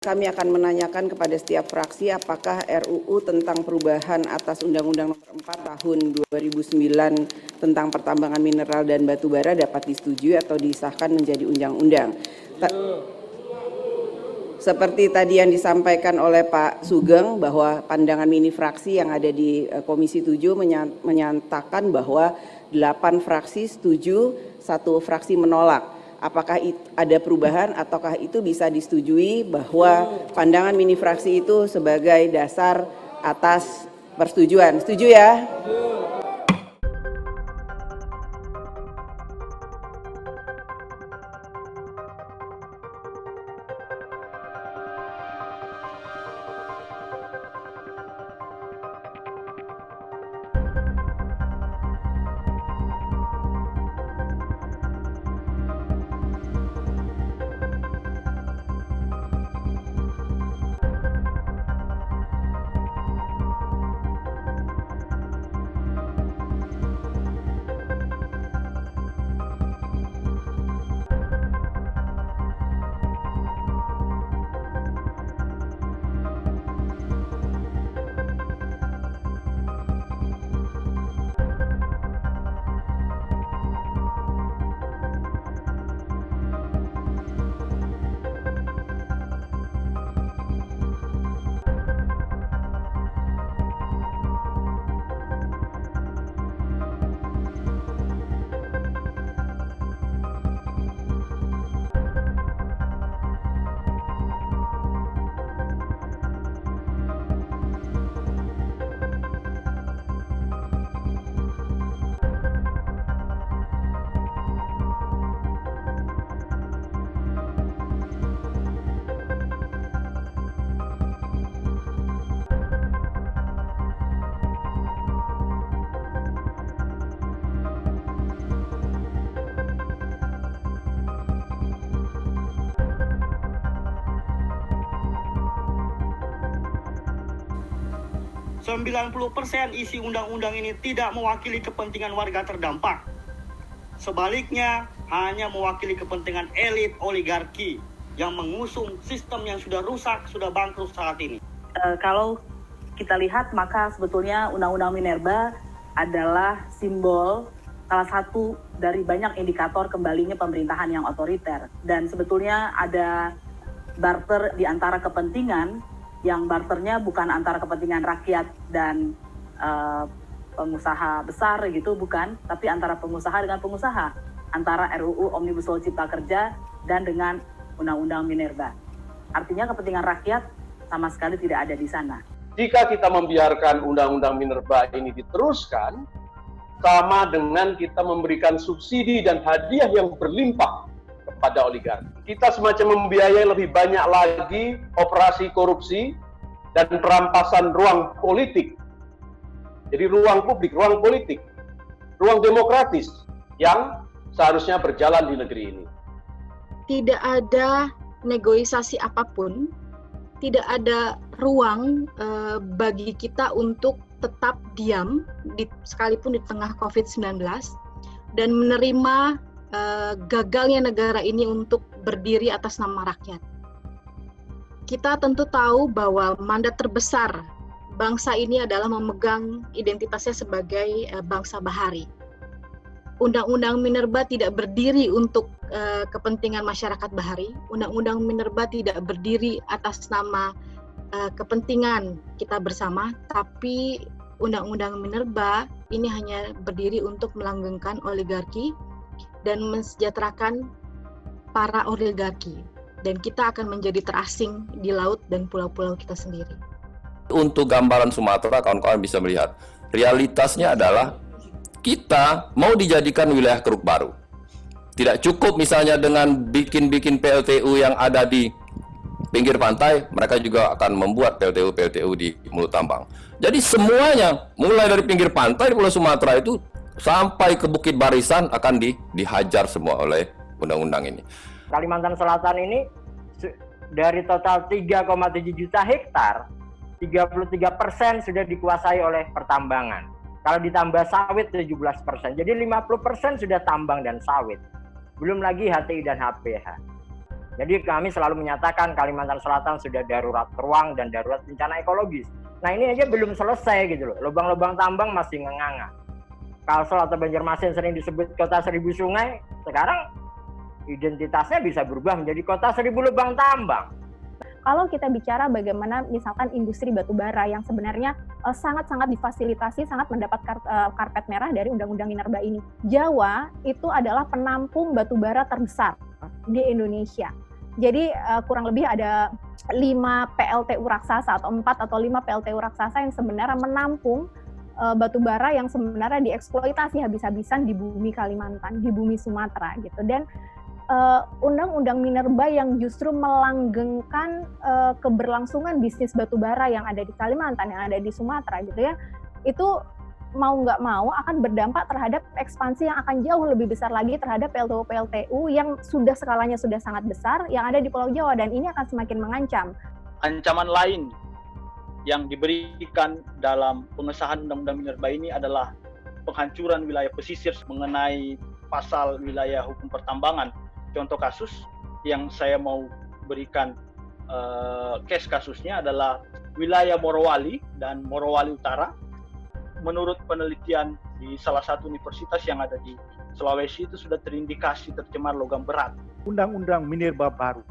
Kami akan menanyakan kepada setiap fraksi apakah RUU tentang perubahan atas Undang-Undang Nomor 4 Tahun 2009 tentang pertambangan mineral dan batu bara dapat disetujui atau disahkan menjadi undang-undang. Seperti tadi yang disampaikan oleh Pak Sugeng bahwa pandangan mini fraksi yang ada di Komisi 7 menyatakan bahwa 8 fraksi setuju, 1 fraksi menolak. Apakah ada perubahan ataukah itu bisa disetujui bahwa pandangan mini fraksi itu sebagai dasar atas persetujuan? Setuju ya? 90% isi undang-undang ini tidak mewakili kepentingan warga terdampak. Sebaliknya, hanya mewakili kepentingan elit oligarki yang mengusung sistem yang sudah rusak, sudah bangkrut saat ini. Kalau kita lihat, maka sebetulnya Undang-Undang Minerba adalah simbol salah satu dari banyak indikator kembalinya pemerintahan yang otoriter. Dan sebetulnya ada barter di antara kepentingan, yang barternya bukan antara kepentingan rakyat dan pengusaha besar gitu, bukan, tapi antara pengusaha dengan pengusaha, antara RUU Omnibus Law Cipta Kerja dan dengan Undang-Undang Minerba. Artinya kepentingan rakyat sama sekali tidak ada di sana. Jika kita membiarkan Undang-Undang Minerba ini diteruskan, sama dengan kita memberikan subsidi dan hadiah yang berlimpah kepada oligarki. Kita semacam membiayai lebih banyak lagi operasi korupsi dan perampasan ruang politik. Jadi ruang publik, ruang politik, ruang demokratis yang seharusnya berjalan di negeri ini. Tidak ada negosiasi apapun, tidak ada ruang bagi kita untuk tetap diam, sekalipun di tengah COVID-19, dan menerima gagalnya negara ini untuk berdiri atas nama rakyat. Kita tentu tahu bahwa mandat terbesar bangsa ini adalah memegang identitasnya sebagai bangsa bahari. Undang-Undang Minerba tidak berdiri untuk kepentingan masyarakat bahari. Undang-Undang Minerba tidak berdiri atas nama kepentingan kita bersama, tapi Undang-Undang Minerba ini hanya berdiri untuk melanggengkan oligarki dan mensejahterakan para oligarki. Dan kita akan menjadi terasing di laut dan pulau-pulau kita sendiri. Untuk gambaran Sumatera, kawan-kawan bisa melihat, realitasnya adalah kita mau dijadikan wilayah keruk baru. Tidak cukup misalnya dengan bikin PLTU yang ada di pinggir pantai, mereka juga akan membuat PLTU di mulut tambang. Jadi semuanya, mulai dari pinggir pantai di Pulau Sumatera itu sampai ke Bukit Barisan akan dihajar semua oleh undang-undang ini. Kalimantan Selatan ini dari total 3,7 juta hektar, 33% sudah dikuasai oleh pertambangan. Kalau ditambah sawit 17%, jadi 50% sudah tambang dan sawit. Belum lagi HTI dan HPH. Jadi kami selalu menyatakan Kalimantan Selatan sudah darurat ruang dan darurat bencana ekologis. Nah ini aja belum selesai gitu loh. Lubang-lubang tambang masih nganga. Kalsel atau Banjarmasin sering disebut kota 1000 sungai. Sekarang identitasnya bisa berubah menjadi kota 1000 lubang tambang. Kalau kita bicara bagaimana misalkan industri batubara yang sebenarnya sangat-sangat difasilitasi, sangat mendapat karpet merah dari Undang-Undang Minerba ini. Jawa itu adalah penampung batubara terbesar di Indonesia. Jadi kurang lebih ada 5 PLTU raksasa atau 4 atau 5 PLTU raksasa yang sebenarnya menampung batubara yang sebenarnya dieksploitasi habis-habisan di bumi Kalimantan, di bumi Sumatera gitu. Dan Undang-Undang Minerba yang justru melanggengkan keberlangsungan bisnis batubara yang ada di Kalimantan, yang ada di Sumatera gitu ya, itu mau nggak mau akan berdampak terhadap ekspansi yang akan jauh lebih besar lagi terhadap PLTU yang sudah skalanya sudah sangat besar yang ada di Pulau Jawa, dan ini akan semakin mengancam. Ancaman lain yang diberikan dalam pengesahan Undang-Undang Minerba ini adalah penghancuran wilayah pesisir mengenai pasal wilayah hukum pertambangan. Contoh kasus yang saya mau berikan case kasusnya adalah wilayah Morowali dan Morowali Utara. Menurut penelitian di salah satu universitas yang ada di Sulawesi itu sudah terindikasi tercemar logam berat. Undang-Undang Minerba baru,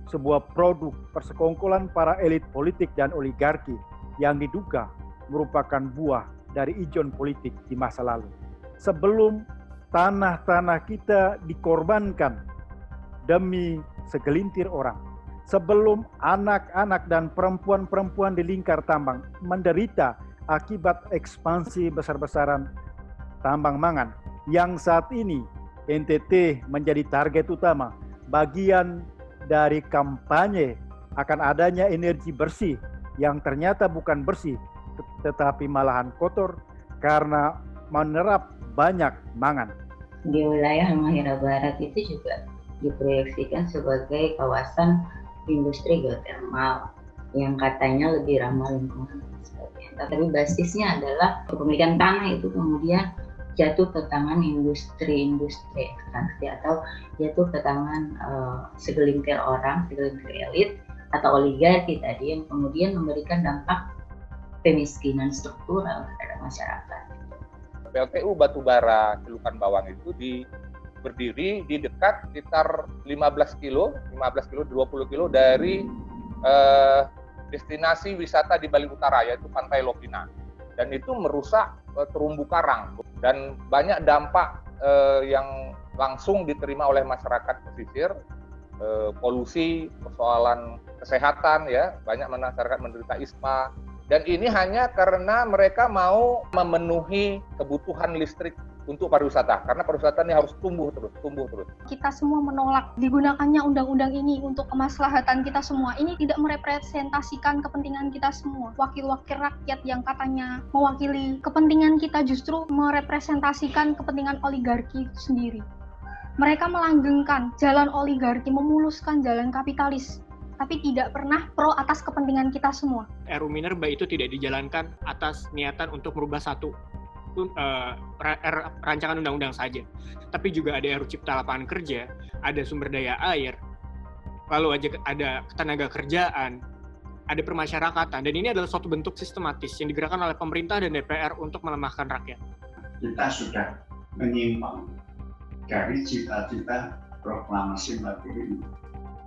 sebuah produk persekongkolan para elit politik dan oligarki yang diduga merupakan buah dari ijon politik di masa lalu. Sebelum tanah-tanah kita dikorbankan demi segelintir orang, sebelum anak-anak dan perempuan-perempuan di lingkar tambang menderita akibat ekspansi besar-besaran tambang mangan yang saat ini NTT menjadi target utama, bagian dari kampanye akan adanya energi bersih yang ternyata bukan bersih tetapi malahan kotor karena menerap banyak mangan. Di wilayah Halmahera Barat itu juga diproyeksikan sebagai kawasan industri geotermal yang katanya lebih ramah lingkungan dan sebagainya. Tapi basisnya adalah kepemilikan tanah itu kemudian jatuh ke tangan industri ekstraksi atau jatuh ke tangan segelintir orang, segelintir elit atau oligarki tadi yang kemudian memberikan dampak kemiskinan struktural terhadap masyarakat. PLTU batubara Celukan Bawang itu berdiri di dekat sekitar 15 kilo, 20 kilo dari destinasi wisata di Bali Utara, yaitu Pantai Lopina. Dan itu merusak terumbu karang. Dan banyak dampak yang langsung diterima oleh masyarakat pesisir, polusi, persoalan kesehatan, ya, banyak masyarakat menderita ispa. Dan ini hanya karena mereka mau memenuhi kebutuhan listrik untuk pariwisata, karena pariwisata ini harus tumbuh terus. Kita semua menolak digunakannya undang-undang ini untuk kemaslahatan kita semua. Ini tidak merepresentasikan kepentingan kita semua. Wakil-wakil rakyat yang katanya mewakili kepentingan kita justru merepresentasikan kepentingan oligarki sendiri. Mereka melanggengkan jalan oligarki, memuluskan jalan kapitalis, tapi tidak pernah pro atas kepentingan kita semua. RUU Minerba itu tidak dijalankan atas niatan untuk merubah satu rancangan undang-undang saja, tapi juga ada RUU Cipta Lapangan Kerja, ada sumber daya air, lalu ada ketenaga kerjaan, ada permasyarakatan, dan ini adalah suatu bentuk sistematis yang digerakkan oleh pemerintah dan DPR untuk melemahkan rakyat. Kita sudah menyimpang dari cita-cita proklamasi Mandiri ini.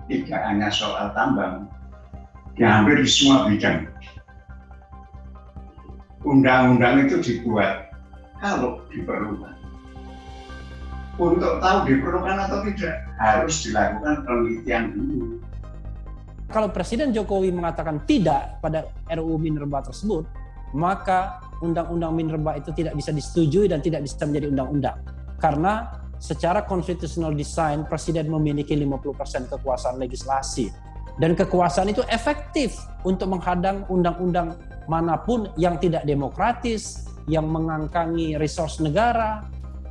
Tidak hanya soal tambang, di hampir di semua bidang. Undang-undang itu dibuat kalau diperlukan. Untuk tahu diperlukan atau tidak, harus dilakukan penelitian dulu. Kalau Presiden Jokowi mengatakan tidak pada RUU Minerba tersebut, maka Undang-Undang Minerba itu tidak bisa disetujui dan tidak bisa menjadi undang-undang. Karena secara constitutional design, Presiden memiliki 50% kekuasaan legislasi. Dan kekuasaan itu efektif untuk menghadang undang-undang manapun yang tidak demokratis, yang mengangkangi resource negara,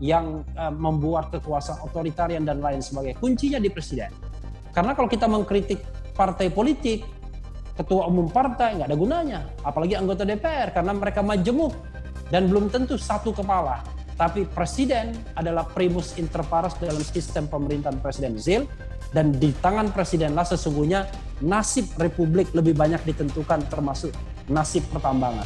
yang membuat kekuasaan otoritarian dan lain sebagainya. Kuncinya di Presiden. Karena kalau kita mengkritik partai politik, ketua umum partai nggak ada gunanya. Apalagi anggota DPR, karena mereka majemuk dan belum tentu satu kepala. Tapi presiden adalah primus inter pares dalam sistem pemerintahan presidensil, dan di tangan presidenlah sesungguhnya nasib republik lebih banyak ditentukan, termasuk nasib pertambangan.